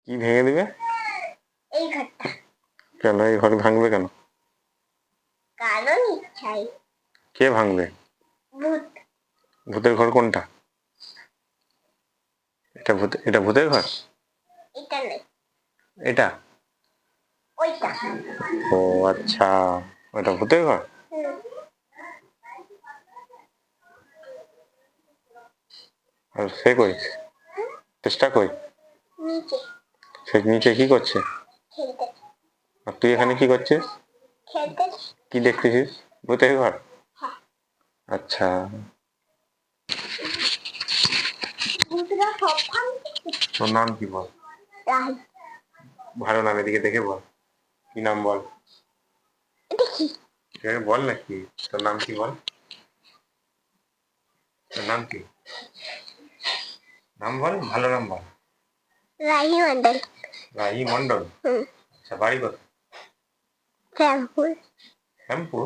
কি ভেঙে দিবে? এই ঘরটা। কেন এই ঘর ভাঙবে কেন? কারণ ইচ্ছাই। কে ভাঙবে? ভূত। ভূতের ঘর কোনটা? এটা ভূতের ঘর? এটা নেই, এটা? ওইটা। ও আচ্ছা, ওটা ভূতের ঘর। আর সে কই? চেষ্টা কই? নিচে সে নিচে কি করছে? খেলতে। আর তুই এখানে কি করছিস? খেলতে। কি দেখতেছিস? ভূতের ঘর? হ্যাঁ। আচ্ছা, ভূতরা সব ভাঙছে। তোর নাম কি বল? রাহি। ভালো নাম, এদিকে দেখে বল। কি নাম বল? এটা কি? বল না কি, তোর নাম কি বল? তোর নাম কি? নাম বল, ভালো নাম বল। রাহি মন্ডল। রাহি মন্ডল। আচ্ছা, বাড়ি কোথায়? শ্যামপুর। শ্যামপুর?